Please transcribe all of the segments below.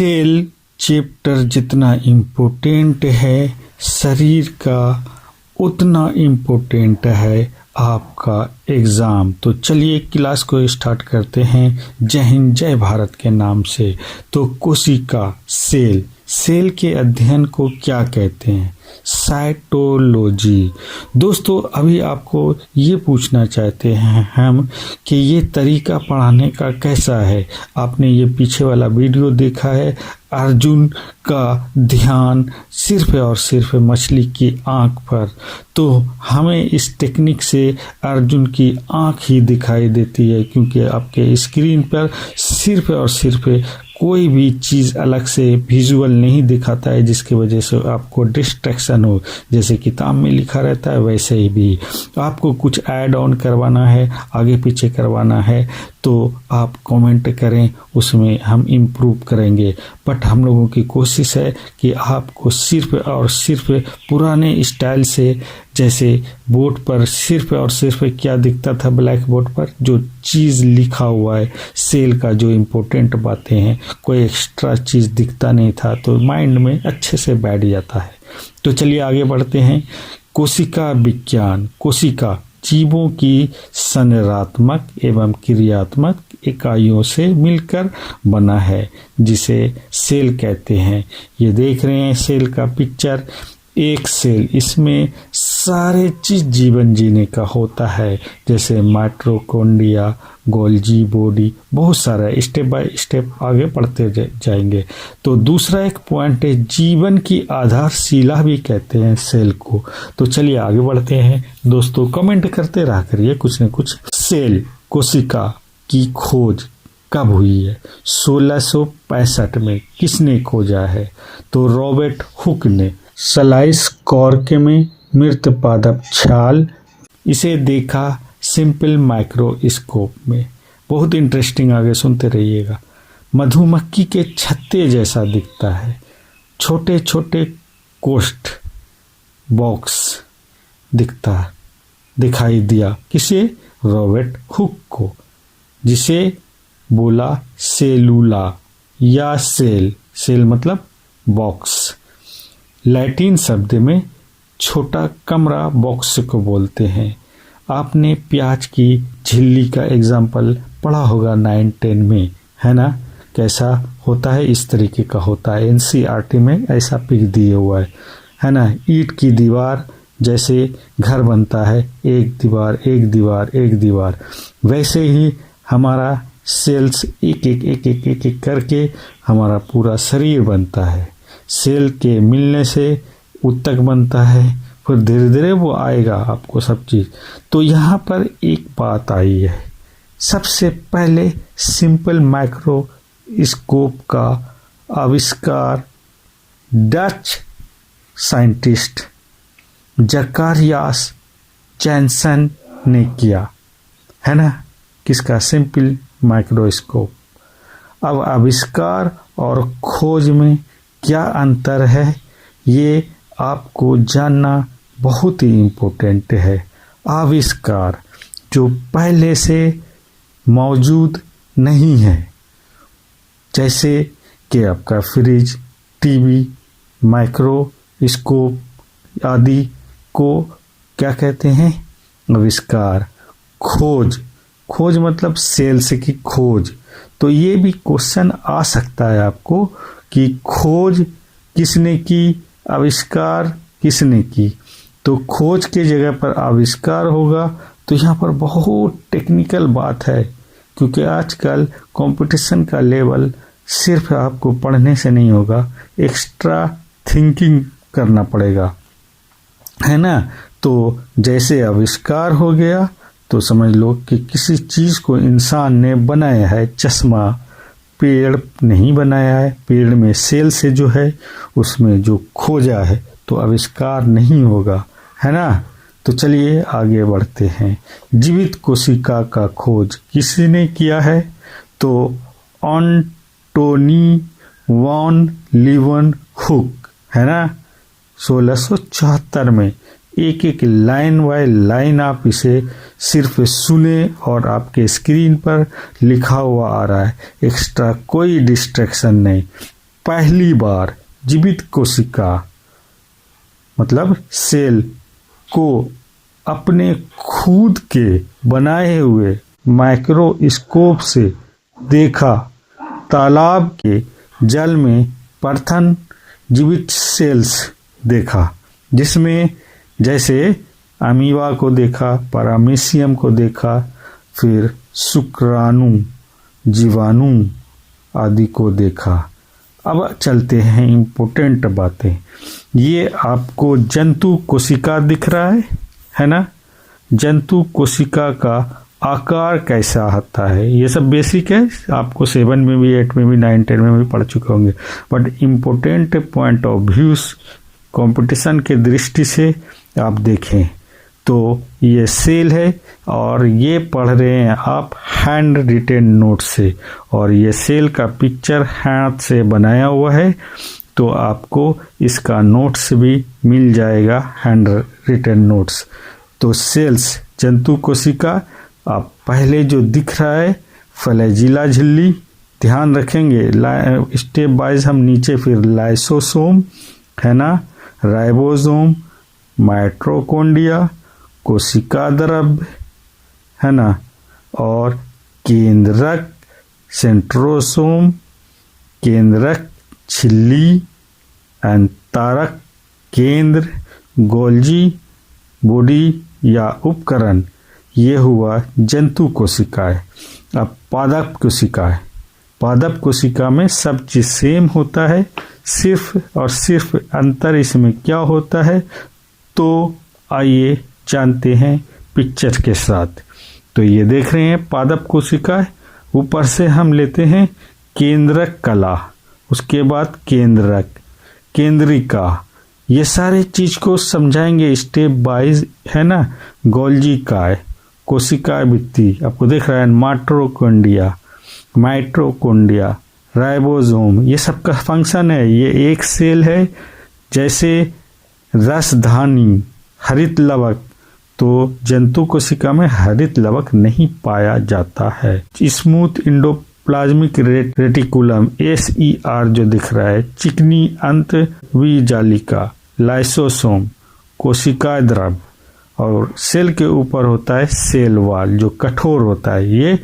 Cell chapter जितना important है शरीर का उतना इम्पोर्टेंट है आपका एग्ज़ाम। तो चलिए क्लास को स्टार्ट करते हैं जय हिंद जय भारत के नाम से। तो कोशिका सेल के अध्ययन को क्या कहते हैं? साइटोलॉजी। दोस्तों अभी आपको ये पूछना चाहते हैं हम कि ये तरीका पढ़ाने का कैसा है। आपने ये पीछे वाला वीडियो देखा है, अर्जुन का ध्यान सिर्फ और सिर्फ मछली की आंख पर। तो हमें इस टेक्निक से अर्जुन की आंख ही दिखाई देती है, क्योंकि आपके स्क्रीन पर सिर्फ और सिर्फ कोई भी चीज़ अलग से विजुअल नहीं दिखाता है जिसकी वजह से आपको डिस्ट्रैक्शन हो। जैसे किताब में लिखा रहता है वैसे ही भी आपको कुछ ऐड ऑन करवाना है, आगे पीछे करवाना है तो आप कमेंट करें, उसमें हम इम्प्रूव करेंगे। बट हम लोगों की कोशिश है कि आपको सिर्फ और सिर्फ पुराने स्टाइल से, जैसे बोर्ड पर सिर्फ और सिर्फ क्या दिखता था ब्लैक बोर्ड पर, जो चीज़ लिखा हुआ है सेल का, जो इम्पोर्टेंट बातें हैं, कोई एक्स्ट्रा चीज़ दिखता नहीं था, तो माइंड में अच्छे से बैठ जाता है। तो चलिए आगे बढ़ते हैं। कोशिका विज्ञान। कोशिका जीवों की संरचनात्मक एवं क्रियात्मक इकाइयों से मिलकर बना है, जिसे सेल कहते हैं। ये देख रहे हैं सेल का पिक्चर। एक सेल, इसमें सारे चीज जीवन जीने का होता है, जैसे माइटोकॉन्ड्रिया, गोल्जी बॉडी, बहुत सारा स्टेप बाय स्टेप आगे बढ़ते जाएंगे। तो दूसरा एक पॉइंट है, जीवन की आधारशिला भी कहते हैं सेल को। तो चलिए आगे बढ़ते हैं। दोस्तों कमेंट करते रहा करिए कुछ न कुछ। सेल कोशिका की खोज कब हुई है? 1665 में। किसने खोजा है? तो रॉबर्ट हुक ने। स्लाइस कॉर्क में मृत पादप छाल, इसे देखा सिंपल माइक्रोस्कोप में। बहुत इंटरेस्टिंग, आगे सुनते रहिएगा। मधुमक्खी के छत्ते जैसा दिखता है, छोटे छोटे कोष्ठ बॉक्स दिखाई दिया। किसे? रॉबर्ट हुक को, जिसे बोला सेलुला या सेल मतलब बॉक्स। लैटिन शब्द में छोटा कमरा बॉक्स को बोलते हैं। आपने प्याज की झिल्ली का एग्जाम्पल पढ़ा होगा 9-10 में, है ना? कैसा होता है? इस तरीके का होता है। NCERT में ऐसा पिक दिए हुआ है ना? ईंट की दीवार जैसे घर बनता है, एक दीवार एक दीवार एक दीवार, वैसे ही हमारा सेल्स एक एक करके हमारा पूरा शरीर बनता है। सेल के मिलने से ऊतक बनता है, फिर धीरे धीरे वो आएगा आपको सब चीज़। तो यहाँ पर एक बात आई है, सबसे पहले सिंपल माइक्रोस्कोप का आविष्कार डच साइंटिस्ट जकारियास जैनसन ने किया, है ना? किसका? Simple microscope. अब आविष्कार और खोज में क्या अंतर है, ये आपको जानना बहुत ही इम्पोर्टेंट है। आविष्कार जो पहले से मौजूद नहीं है, जैसे कि आपका फ्रिज, टीवी, माइक्रोस्कोप आदि को क्या कहते हैं? आविष्कार। खोज मतलब सेल्स की खोज। तो ये भी क्वेश्चन आ सकता है आपको कि खोज किसने की, आविष्कार किसने की। तो खोज के जगह पर आविष्कार होगा। तो यहाँ पर बहुत टेक्निकल बात है, क्योंकि आजकल कंपटीशन का लेवल सिर्फ आपको पढ़ने से नहीं होगा, एक्स्ट्रा थिंकिंग करना पड़ेगा, है ना? तो जैसे आविष्कार हो गया तो समझ लो कि किसी चीज़ को इंसान ने बनाया है। चश्मा पेड़ नहीं बनाया है, पेड़ में सेल से जो है उसमें जो खोजा है, तो आविष्कार नहीं होगा, है ना? तो चलिए आगे बढ़ते हैं। जीवित कोशिका का खोज किसने किया है? तो एंटोनी वॉन लीवनहुक, है ना? 1674 में। एक एक लाइन बाय लाइन आप इसे सिर्फ सुने और आपके स्क्रीन पर लिखा हुआ आ रहा है, एक्स्ट्रा कोई डिस्ट्रैक्शन नहीं। पहली बार जीवित कोशिका मतलब सेल को अपने खुद के बनाए हुए माइक्रोस्कोप से देखा। तालाब के जल में प्रथम जीवित सेल्स देखा, जिसमें जैसे अमीबा को देखा, पैरामीशियम को देखा, फिर शुक्राणु, जीवाणु आदि को देखा। अब चलते हैं इम्पोर्टेंट बातें। ये आपको जंतु कोशिका दिख रहा है ना। जंतु कोशिका का आकार कैसा होता है, ये सब बेसिक है, आपको 7 में भी, 8 में भी, 9, 10 में भी पढ़ चुके होंगे। But important point of views competition के दृष्टि से आप देखें तो ये सेल है और ये पढ़ रहे हैं आप हैंड रिटेन नोट से, और ये सेल का पिक्चर हाथ से बनाया हुआ है, तो आपको इसका नोट्स भी मिल जाएगा, हैंड रिटेन नोट्स। तो सेल्स जंतु कोशिका, आप पहले जो दिख रहा है फ्लैजिला झिल्ली, ध्यान रखेंगे स्टेप वाइज हम नीचे, फिर लाइसोसोम है ना, राइबोसोम, माइटोकॉन्ड्रिया, कोशिका द्रव्य है ना, और केंद्रक सेंट्रोसोम, केंद्रक झिल्ली, अंतरक केंद्र, गोल्जी बॉडी या उपकरण, ये हुआ जंतु कोशिकाएं। अब पादप कोशिकाएं, पादप कोशिका में सब चीज सेम होता है, सिर्फ और सिर्फ अंतर इसमें क्या होता है, तो आइए जानते हैं पिक्चर के साथ। तो ये देख रहे हैं पादप कोशिका, ऊपर से हम लेते हैं केंद्रक कला, उसके बाद केंद्रक, केंद्रिका, ये सारे चीज को समझाएंगे स्टेप वाइज है ना। गोल्जी काय, कोशिका भित्ति आपको दिख रहा है, माइटोकॉन्ड्रिया, माइटोकॉन्ड्रिया, राइबोसोम, ये सब का फंक्शन है। ये एक सेल है, जैसे रसधानी, हरित लवक, तो जंतु कोशिका में हरित लवक नहीं पाया जाता है। स्मूथ इंडोप्लाज्मिक रेटिकुलम SER जो दिख रहा है, चिकनी अंतर्विजालिका, लाइसोसोम, कोशिका द्रव्य, और सेल के ऊपर होता है सेल वॉल जो कठोर होता है, ये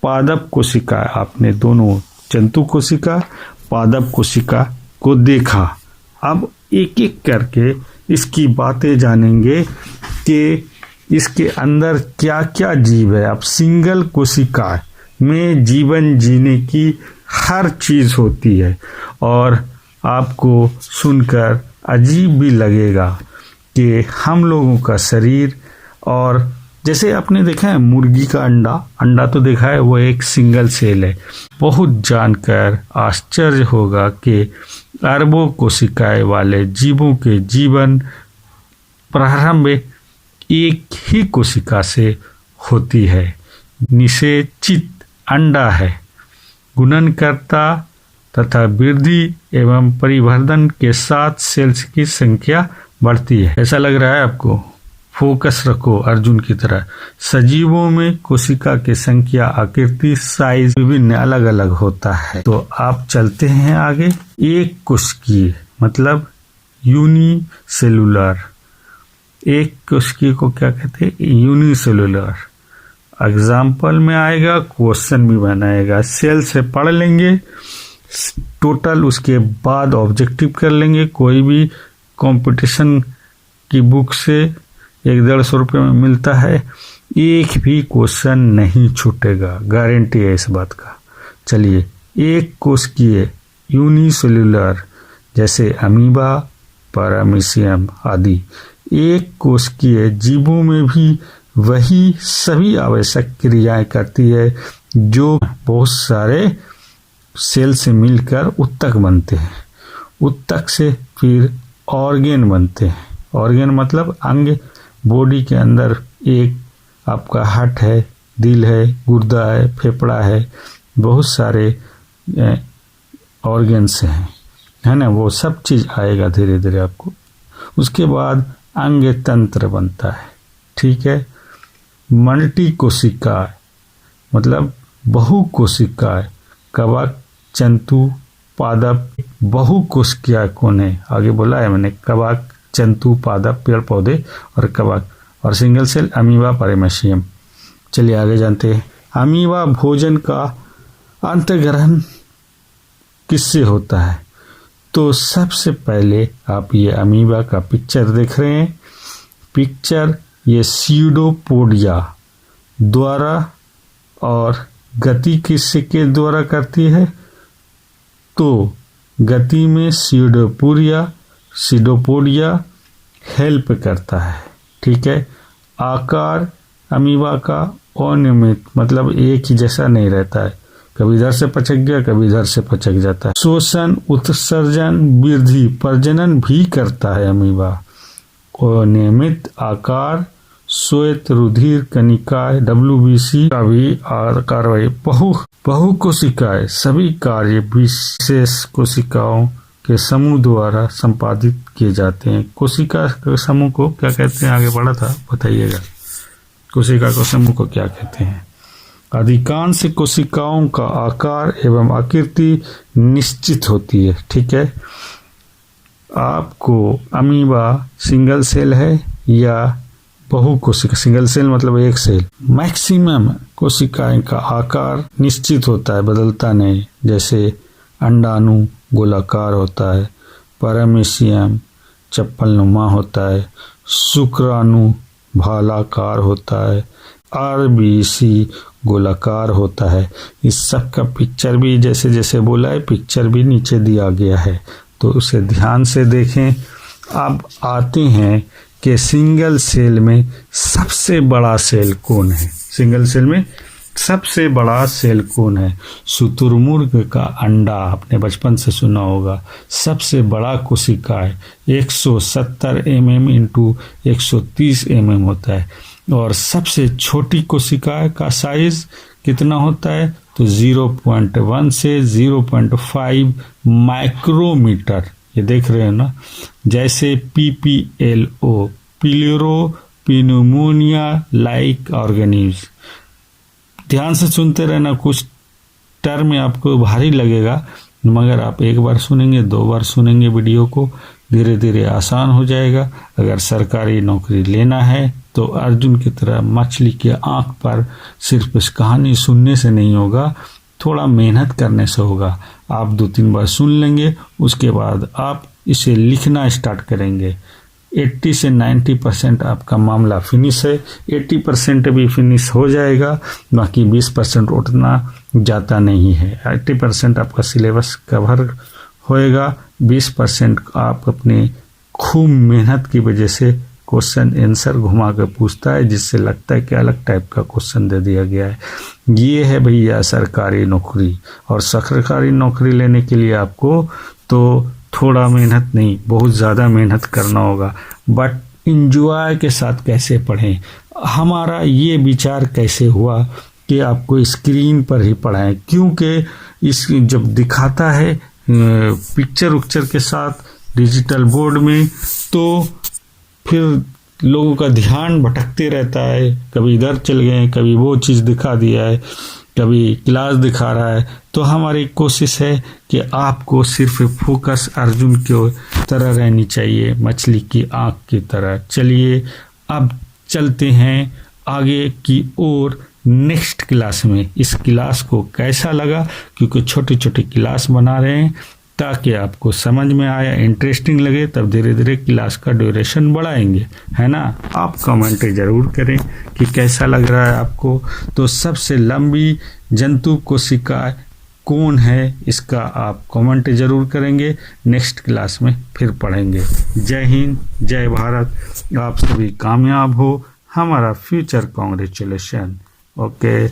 पादप कोशिका। आपने दोनों जंतु कोशिका, पादप कोशिका को देखा। अब एक एक करके इसकी बातें जानेंगे कि इसके अंदर क्या क्या जीव है। अब सिंगल कोशिका में जीवन जीने की हर चीज होती है, और आपको सुनकर अजीब भी लगेगा कि हम लोगों का शरीर, और जैसे आपने देखा है मुर्गी का अंडा तो देखा है, वो एक सिंगल सेल है। बहुत जानकर आश्चर्य होगा कि अरबों कोशिकाएं वाले जीवों के जीवन प्रारंभ एक ही कोशिका से होती है। निषेचित अंडा है, गुणनकर्ता तथा वृद्धि एवं परिवर्धन के साथ सेल्स की संख्या बढ़ती है। ऐसा लग रहा है आपको? फोकस रखो अर्जुन की तरह। सजीवों में कोशिका की संख्या, आकृति, साइज विभिन्न अलग अलग होता है। तो आप चलते हैं आगे। एक कोशिकीय मतलब यूनिसेलुलर, एक कोशिकीय को क्या कहते हैं? यूनिसेलुलर। एग्जाम्पल में आएगा, क्वेश्चन भी बनाएगा। सेल से पढ़ लेंगे टोटल, उसके बाद ऑब्जेक्टिव कर लेंगे। कोई भी कंपटीशन की बुक से 100-150 रुपये में मिलता है, एक भी क्वेश्चन नहीं छूटेगा, गारंटी है इस बात का। चलिए, एक कोशिकीय यूनिसेलुलर जैसे अमीबा, पैरामीशियम आदि। एक कोशिकीय जीवों में भी वही सभी आवश्यक क्रियाएं करती है जो बहुत सारे सेल से मिलकर उत्तक बनते हैं। उत्तक से फिर ऑर्गेन बनते हैं। ऑर्गेन मतलब अंग। बॉडी के अंदर एक आपका हार्ट है, दिल है, गुर्दा है, फेफड़ा है, बहुत सारे ऑर्गेन्स हैं, है ना। वो सब चीज आएगा धीरे धीरे आपको। उसके बाद अंग तंत्र बनता है, ठीक है। मल्टी कोशिकाएं मतलब बहु कोशिकाएं, कवक, जंतु, पादप बहुकोशिकीय कौन है? आगे बोला है मैंने, कवक, जंतु, पादप, पेड़ पौधे और कवक। और सिंगल सेल अमीबा, पैरामीशियम। चलिए आगे जानते हैं। अमीबा भोजन का अंतर्ग्रहण किससे होता है? तो सबसे पहले आप ये अमीबा का पिक्चर देख रहे हैं। पिक्चर ये स्यूडोपोडिया द्वारा, और गति किसके द्वारा करती है? तो गति में स्यूडोपोडिया हेल्प करता है। ठीक है। आकार अमीबा का अनियमित, मतलब एक ही जैसा नहीं रहता है, कभी इधर से पचक गया, कभी इधर से पचक जाता है। शोषण, उत्सर्जन, वृद्धि, प्रजनन भी करता है अमीबा। अनियमित आकार, श्वेत रुधिर कनिकाएं, WBC का भी कार्रवाई। बहुकोशिकाएं सभी कार्य विशेष कोशिकाओं के समूह द्वारा संपादित किए जाते हैं। कोशिका के समूह को क्या कहते हैं? आगे बढ़ा था, बताइएगा। कोशिका के समूह को क्या कहते हैं? अधिकांश कोशिकाओं का आकार एवं आकृति निश्चित होती है। ठीक है। आपको अमीबा सिंगल सेल है या बहुकोशिका? सिंगल सेल मतलब एक सेल। मैक्सिमम कोशिकाएं का आकार निश्चित होता है, बदलता नहीं। जैसे अंडाणु गोलाकार होता है, पैरामीशियम चप्पलनुमा होता है, शुक्राणु भालाकार होता है, RBC गोलाकार होता है। इस सब का पिक्चर भी जैसे जैसे बोला है, पिक्चर भी नीचे दिया गया है, तो उसे ध्यान से देखें। अब आते हैं कि सिंगल सेल में सबसे बड़ा सेल कौन है? सिंगल सेल में सबसे बड़ा सेल कौन है? शुतुरमुर्ग का अंडा, आपने बचपन से सुना होगा। सबसे बड़ा कोशिका है 170 mm इंटू 130 mm होता है। और सबसे छोटी कोशिका का साइज कितना होता है? तो 0.1 से 0.5 माइक्रोमीटर। ये देख रहे हैं ना। जैसे PPLO, प्यूरोपिन्यूमोनिया लाइक ऑर्गेनिज्म। ध्यान से सुनते रहना, कुछ टर्म आपको भारी लगेगा, मगर आप एक बार सुनेंगे, 2 बार सुनेंगे वीडियो को, धीरे धीरे आसान हो जाएगा। अगर सरकारी नौकरी लेना है तो अर्जुन की तरह मछली के आंख पर सिर्फ इस कहानी सुनने से नहीं होगा, थोड़ा मेहनत करने से होगा। आप 2-3 बार सुन लेंगे, उसके बाद आप इसे लिखना स्टार्ट करेंगे। 80 से 90% आपका मामला फिनिश है। 80% भी फिनिश हो जाएगा, बाकी 20% उठना जाता नहीं है। 80% आपका सिलेबस कवर होएगा, 20% आप अपने खूब मेहनत की वजह से क्वेश्चन आंसर घुमा कर पूछता है, जिससे लगता है कि अलग टाइप का क्वेश्चन दे दिया गया है। ये है भैया सरकारी नौकरी। और सरकारी नौकरी लेने के लिए आपको तो थोड़ा मेहनत नहीं, बहुत ज़्यादा मेहनत करना होगा। बट इंजॉय के साथ कैसे पढ़ें? हमारा ये विचार कैसे हुआ कि आपको स्क्रीन पर ही पढ़ाएं, क्योंकि इस जब दिखाता है पिक्चर उक्चर के साथ डिजिटल बोर्ड में, तो फिर लोगों का ध्यान भटकते रहता है। कभी इधर चल गए, कभी वो चीज़ दिखा दिया है, कभी क्लास दिखा रहा है। तो हमारी कोशिश है कि आपको सिर्फ फोकस अर्जुन की तरह रहनी चाहिए, मछली की आंख की तरह। चलिए अब चलते हैं आगे की ओर नेक्स्ट क्लास में। इस क्लास को कैसा लगा, क्योंकि छोटी छोटी क्लास बना रहे हैं ताकि आपको समझ में आया, इंटरेस्टिंग लगे, तब धीरे धीरे क्लास का ड्यूरेशन बढ़ाएंगे, है ना। आप कमेंट जरूर करें कि कैसा लग रहा है आपको। तो सबसे लंबी जंतु कोशिका कौन है, इसका आप कमेंट जरूर करेंगे। नेक्स्ट क्लास में फिर पढ़ेंगे। जय हिंद, जय भारत। आप सभी कामयाब हो। हमारा फ्यूचर कांग्रेचुलेशन। ओके।